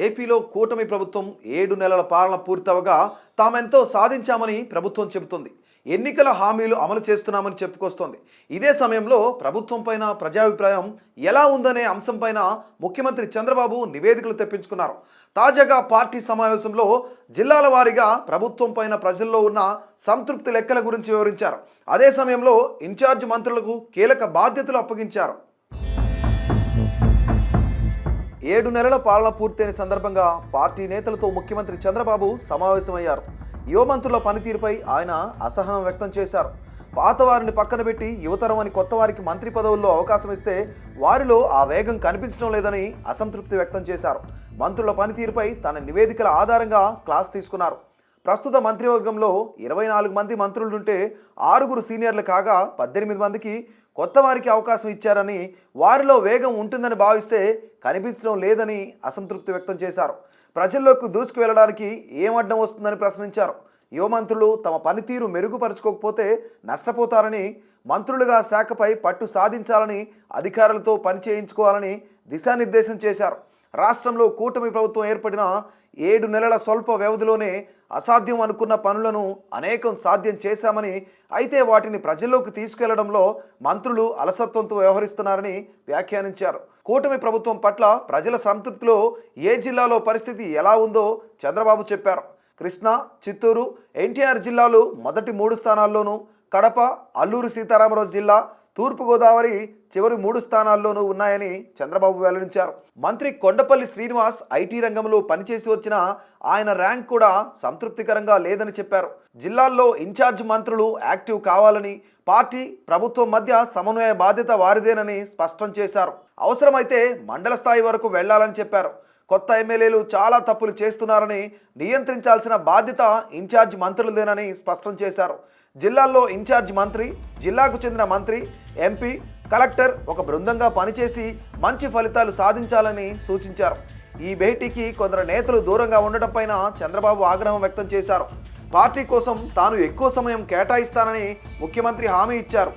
ఏపీలో కూటమి ప్రభుత్వం 7 నెలల పాలన పూర్తవగా తామెంతో సాధించామని ప్రభుత్వం చెబుతుంది. ఎన్నికల హామీలు అమలు చేస్తున్నామని చెప్పుకొస్తోంది. ఇదే సమయంలో ప్రభుత్వం పైన ప్రజాభిప్రాయం ఎలా ఉందనే అంశంపైన ముఖ్యమంత్రి చంద్రబాబు నివేదికలు తెప్పించుకున్నారు. తాజాగా పార్టీ సమావేశంలో జిల్లాల వారీగా ప్రభుత్వం పైన ప్రజల్లో ఉన్న సంతృప్తి లెక్కల గురించి వివరించారు. అదే సమయంలో ఇన్ఛార్జ్ మంత్రులకు కీలక బాధ్యతలు అప్పగించారు. 7 నెలల పాలన పూర్తయిన సందర్భంగా పార్టీ నేతలతో ముఖ్యమంత్రి చంద్రబాబు సమావేశమయ్యారు. యువ మంత్రుల పనితీరుపై ఆయన అసహనం వ్యక్తం చేశారు. పాత వారిని పక్కన పెట్టి యువతరం అని కొత్త వారికి మంత్రి పదవుల్లో అవకాశం ఇస్తే వారిలో ఆ వేగం కనిపించడం లేదని అసంతృప్తి వ్యక్తం చేశారు. మంత్రుల పనితీరుపై తన నివేదికల ఆధారంగా క్లాస్ తీసుకున్నారు. ప్రస్తుత మంత్రివర్గంలో 24 మంది మంత్రులుంటే 6 సీనియర్లు కాగా 18 మందికి కొత్త వారికి అవకాశం ఇచ్చారని, వారిలో వేగం ఉంటుందని భావిస్తే కనిపించడం లేదని అసంతృప్తి వ్యక్తం చేశారు. ప్రజల్లోకి దూసుకు వెళ్ళడానికి ఏం అడ్డం వస్తుందని ప్రశ్నించారు. యువ మంత్రులు తమ పనితీరు మెరుగుపరచుకోకపోతే నష్టపోతారని, మంత్రులుగా శాఖపై పట్టు సాధించాలని, అధికారులతో పని చేయించుకోవాలని దిశానిర్దేశం చేశారు. రాష్ట్రంలో కూటమి ప్రభుత్వం ఏర్పడిన 7 నెలల స్వల్ప వ్యవధిలోనే అసాధ్యం అనుకున్న పనులను అనేకం సాధ్యం చేశామని, అయితే వాటిని ప్రజల్లోకి తీసుకెళ్లడంలో మంత్రులు అలసత్వంతో వ్యవహరిస్తున్నారని వ్యాఖ్యానించారు. కూటమి ప్రభుత్వం పట్ల ప్రజల సంతృప్తిలో ఏ జిల్లాలో పరిస్థితి ఎలా ఉందో చంద్రబాబు చెప్పారు. కృష్ణా, చిత్తూరు, ఎన్టీఆర్ జిల్లాలు మొదటి 3 స్థానాల్లోనూ, కడప, అల్లూరు సీతారామరాజు జిల్లా, తూర్పుగోదావరి చివరి 3 స్థానాల్లోనూ ఉన్నాయని చంద్రబాబు వెల్లడించారు. మంత్రి కొండపల్లి శ్రీనివాస్ ఐటీ రంగంలో పనిచేసి వచ్చిన ఆయన ర్యాంక్ కూడా సంతృప్తికరంగా లేదని చెప్పారు. జిల్లాల్లో ఇన్ఛార్జ్ మంత్రులు యాక్టివ్ కావాలని, పార్టీ ప్రభుత్వం మధ్య సమన్వయ బాధ్యత వారిదేనని స్పష్టం చేశారు. అవసరమైతే మండల స్థాయి వరకు వెళ్లాలని చెప్పారు. కొత్త ఎమ్మెల్యేలు చాలా తప్పులు చేస్తున్నారని, నియంత్రించాల్సిన బాధ్యత ఇన్ఛార్జ్ మంత్రులదేనని స్పష్టం చేశారు. జిల్లాల్లో ఇన్ఛార్జ్ మంత్రి, జిల్లాకు చెందిన మంత్రి, ఎంపీ, కలెక్టర్ ఒక బృందంగా పనిచేసి మంచి ఫలితాలు సాధించాలని సూచించారు. ఈ భేటీకి కొందరు నేతలు దూరంగా ఉండటం పైన చంద్రబాబు ఆగ్రహం వ్యక్తం చేశారు. పార్టీ కోసం తాను ఎక్కువ సమయం కేటాయిస్తానని ముఖ్యమంత్రి హామీ ఇచ్చారు.